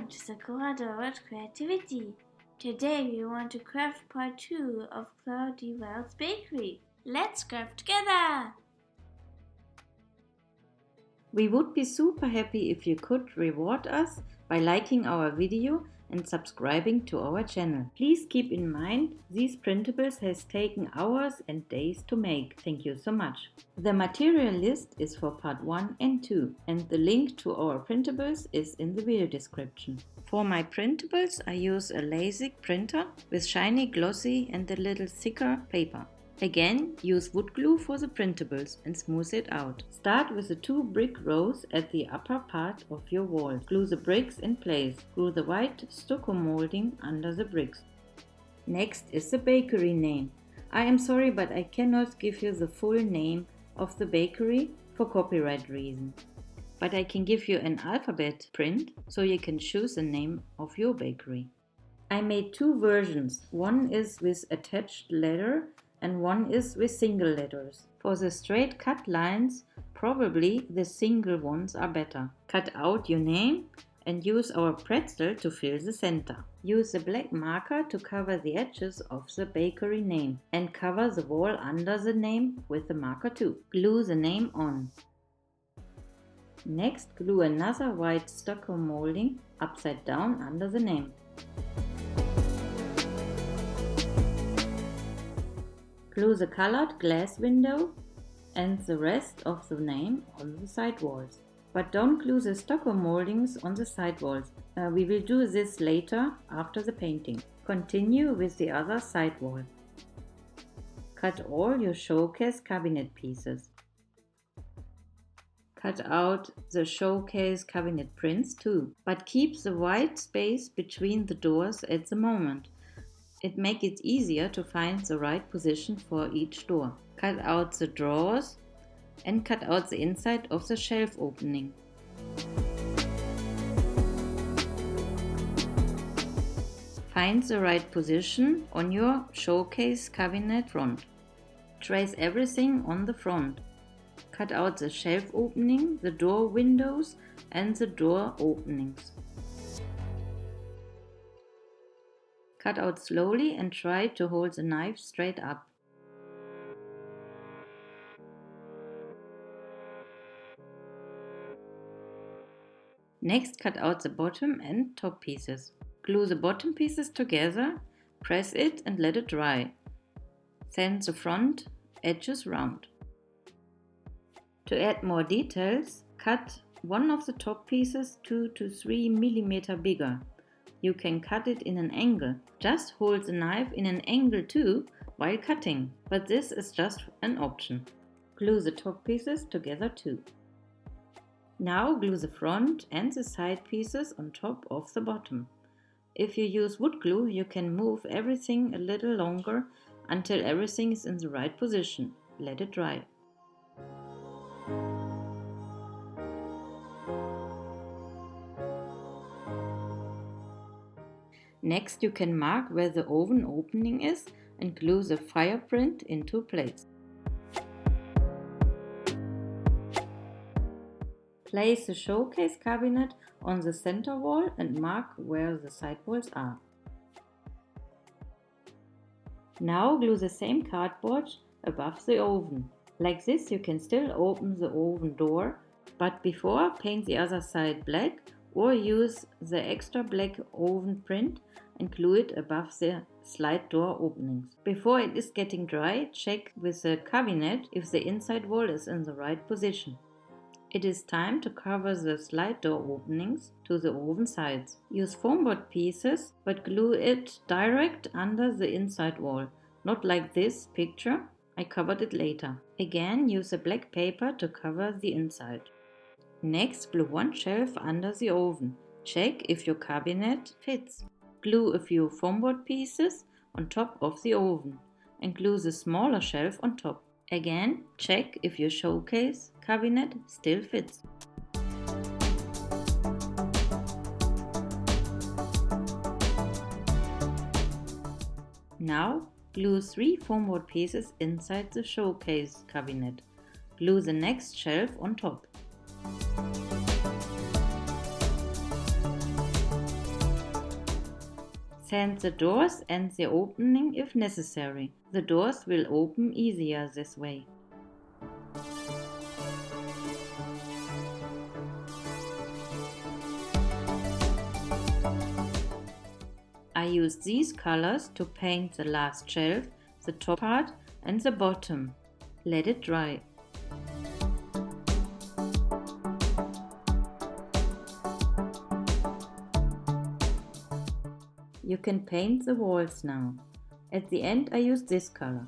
Welcome to Sakura Doll World Creativity. Today we want to craft part 2 of Cloudy Well's bakery. Let's craft together! We would be super happy if you could reward us by liking our video and subscribing to our channel. Please keep in mind, these printables has taken hours and days to make. Thank you so much. The material list is for part 1 and 2 and the link to our printables is in the video description. For my printables I use a LASIK printer with shiny glossy and a little thicker paper. Again, use wood glue for the printables and smooth it out. Start with the 2 brick rows at the upper part of your wall. Glue the bricks in place. Glue the white stucco molding under the bricks. Next is the bakery name. I am sorry, but I cannot give you the full name of the bakery for copyright reasons. But I can give you an alphabet print so you can choose the name of your bakery. I made 2 versions. One is with attached letter and one is with single letters. For the straight cut lines, probably the single ones are better. Cut out your name and use our pretzel to fill the center. Use a black marker to cover the edges of the bakery name and cover the wall under the name with the marker too. Glue the name on. Next, glue another white stucco molding upside down under the name. Glue the colored glass window and the rest of the name on the side walls. But don't glue the stucco moldings on the side walls. We will do this later after the painting. Continue with the other side wall. Cut all your showcase cabinet pieces. Cut out the showcase cabinet prints too, but keep the white space between the doors at the moment. It makes it easier to find the right position for each door. Cut out the drawers and cut out the inside of the shelf opening. Find the right position on your showcase cabinet front. Trace everything on the front. Cut out the shelf opening, the door windows and the door openings. Cut out slowly and try to hold the knife straight up. Next, cut out the bottom and top pieces. Glue the bottom pieces together, press it and let it dry. Sand the front edges round. To add more details, cut one of the top pieces 2 to 3 mm bigger. You can cut it in an angle. Just hold the knife in an angle too while cutting, but this is just an option. Glue the top pieces together too. Now glue the front and the side pieces on top of the bottom. If you use wood glue, you can move everything a little longer until everything is in the right position. Let it dry. Next, you can mark where the oven opening is and glue the fire print into place. Place the showcase cabinet on the center wall and mark where the side walls are. Now glue the same cardboard above the oven. Like this you can still open the oven door, but before paint the other side black or use the extra black oven print and glue it above the slide door openings. Before it is getting dry, check with the cabinet if the inside wall is in the right position. It is time to cover the slide door openings to the oven sides. Use foam board pieces, but glue it direct under the inside wall, not like this picture. I covered it later. Again, use a black paper to cover the inside. Next, glue one shelf under the oven. Check if your cabinet fits. Glue a few foam board pieces on top of the oven and glue the smaller shelf on top. Again, check if your showcase cabinet still fits. Now, glue 3 foam board pieces inside the showcase cabinet. Glue the next shelf on top. Sand the doors and the opening if necessary. The doors will open easier this way. I used these colors to paint the last shelf, the top part and the bottom. Let it dry. You can paint the walls now. At the end I used this color,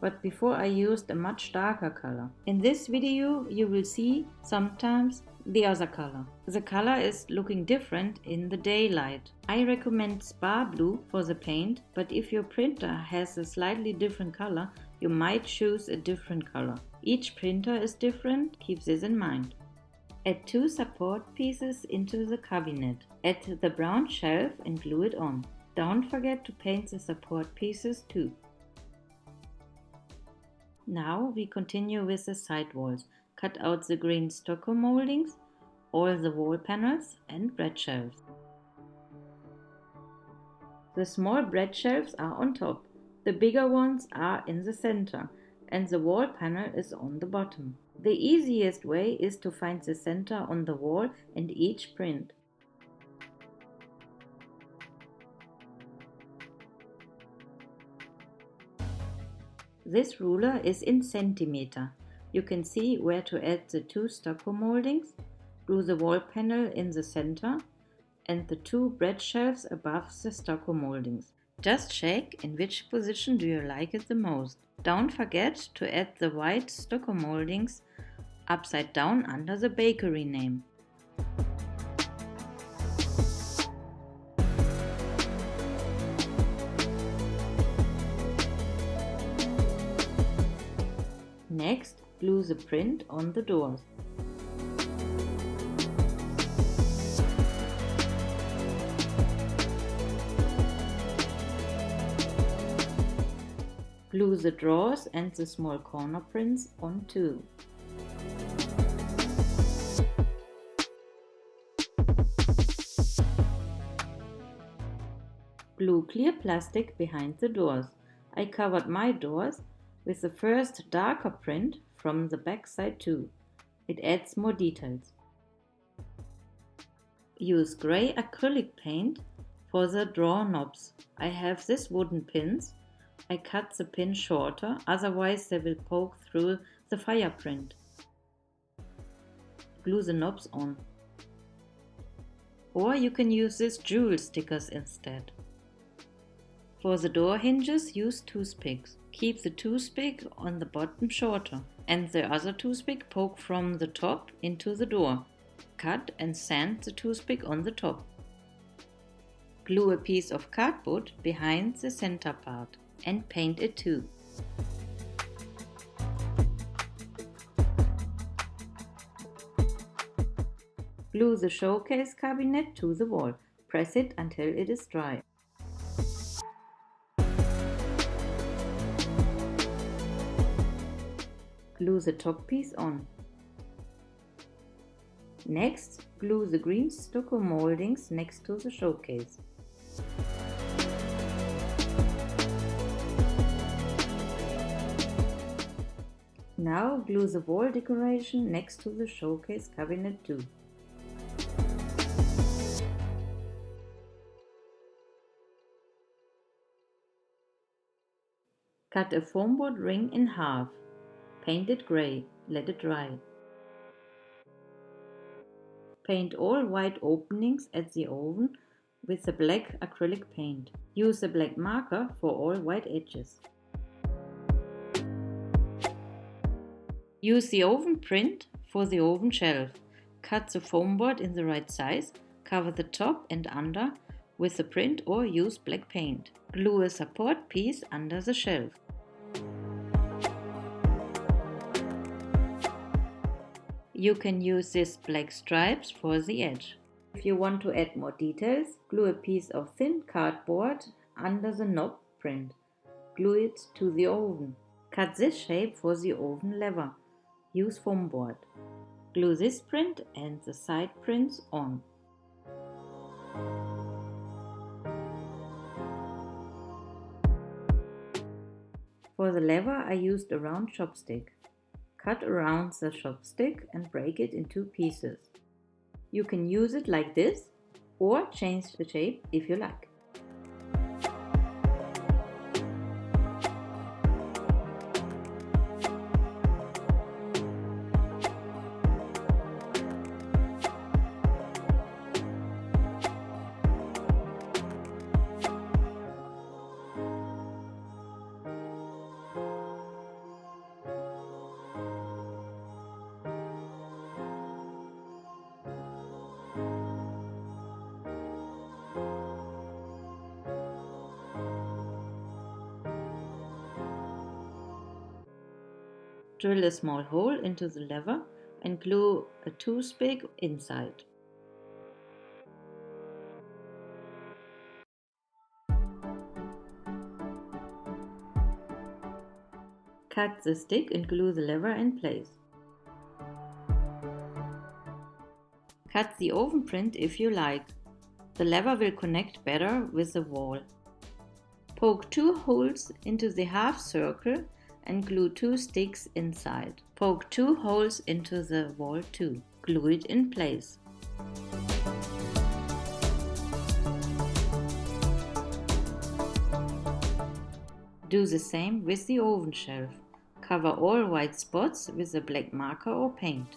but before I used a much darker color. In this video you will see sometimes the other color. The color is looking different in the daylight. I recommend Spa Blue for the paint, but if your printer has a slightly different color, you might choose a different color. Each printer is different, keep this in mind. Add 2 support pieces into the cabinet. Add the brown shelf and glue it on. Don't forget to paint the support pieces too. Now we continue with the side walls. Cut out the green stucco moldings, all the wall panels and bread shelves. The small bread shelves are on top. The bigger ones are in the center and the wall panel is on the bottom. The easiest way is to find the center on the wall and each print. This ruler is in centimeter. You can see where to add the 2 stucco moldings, glue the wall panel in the center and the 2 bread shelves above the stucco moldings. Just check in which position do you like it the most. Don't forget to add the white stucco moldings upside down under the bakery name. Next, glue the print on the doors. Glue the drawers and the small corner prints on too. Glue clear plastic behind the doors. I covered my doors with the first darker print from the back side too. It adds more details. Use grey acrylic paint for the drawer knobs. I have these wooden pins. I cut the pin shorter, otherwise they will poke through the fire print. Glue the knobs on. Or you can use these jewel stickers instead. For the door hinges, use toothpicks. Keep the toothpick on the bottom shorter and the other toothpick poke from the top into the door. Cut and sand the toothpick on the top. Glue a piece of cardboard behind the center part and paint it too. Glue the showcase cabinet to the wall. Press it until it is dry. Glue the top piece on. Next, glue the green stucco moldings next to the showcase. Now glue the wall decoration next to the showcase cabinet too. Cut a foam board ring in half. Paint it grey. Let it dry. Paint all white openings at the oven with the black acrylic paint. Use the black marker for all white edges. Use the oven print for the oven shelf. Cut the foam board in the right size, cover the top and under with the print or use black paint. Glue a support piece under the shelf. You can use these black stripes for the edge. If you want to add more details, glue a piece of thin cardboard under the knob print. Glue it to the oven. Cut this shape for the oven lever. Use foam board. Glue this print and the side prints on. For the lever I used a round chopstick. Cut around the chopstick and break it in 2 pieces. You can use it like this or change the shape if you like. Drill a small hole into the lever and glue a toothpick inside. Cut the stick and glue the lever in place. Cut the oven print if you like. The lever will connect better with the wall. Poke 2 holes into the half circle and glue 2 sticks inside. Poke 2 holes into the wall too. Glue it in place. Do the same with the oven shelf. Cover all white spots with a black marker or paint.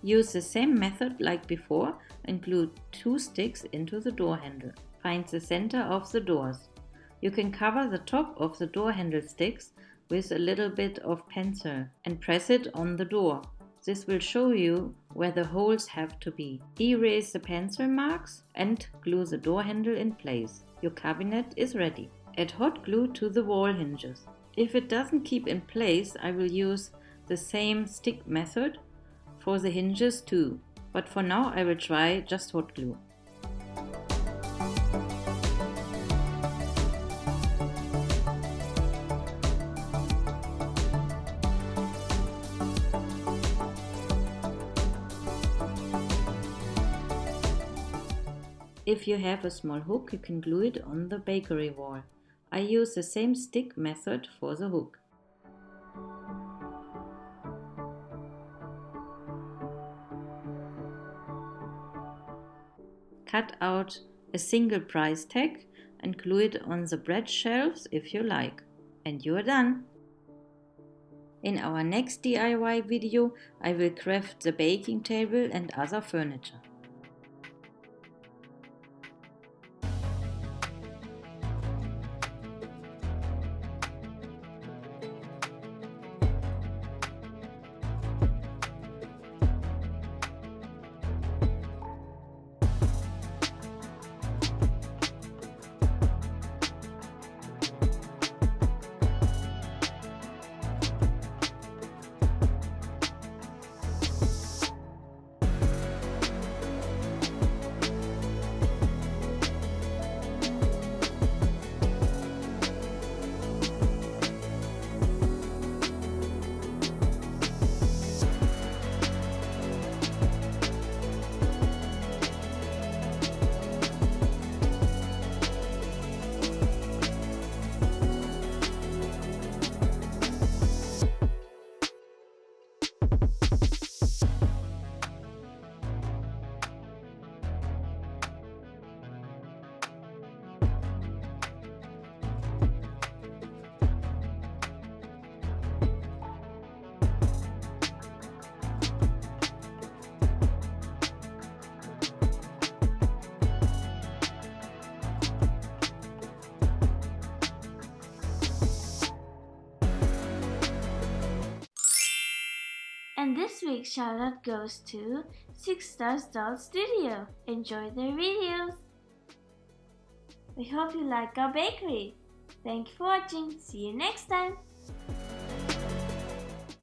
Use the same method like before and glue 2 sticks into the door handle. Find the center of the doors. You can cover the top of the door handle sticks with a little bit of pencil and press it on the door. This will show you where the holes have to be. Erase the pencil marks and glue the door handle in place. Your cabinet is ready. Add hot glue to the wall hinges. If it doesn't keep in place, I will use the same stick method for the hinges too, but for now I will try just hot glue. If you have a small hook, you can glue it on the bakery wall. I use the same stick method for the hook. Cut out a single price tag and glue it on the bread shelves if you like. And you are done! In our next DIY video, I will craft the baking table and other furniture. And this week's shoutout goes to 6 Stars Doll Studio. Enjoy their videos! We hope you like our bakery. Thank you for watching. See you next time.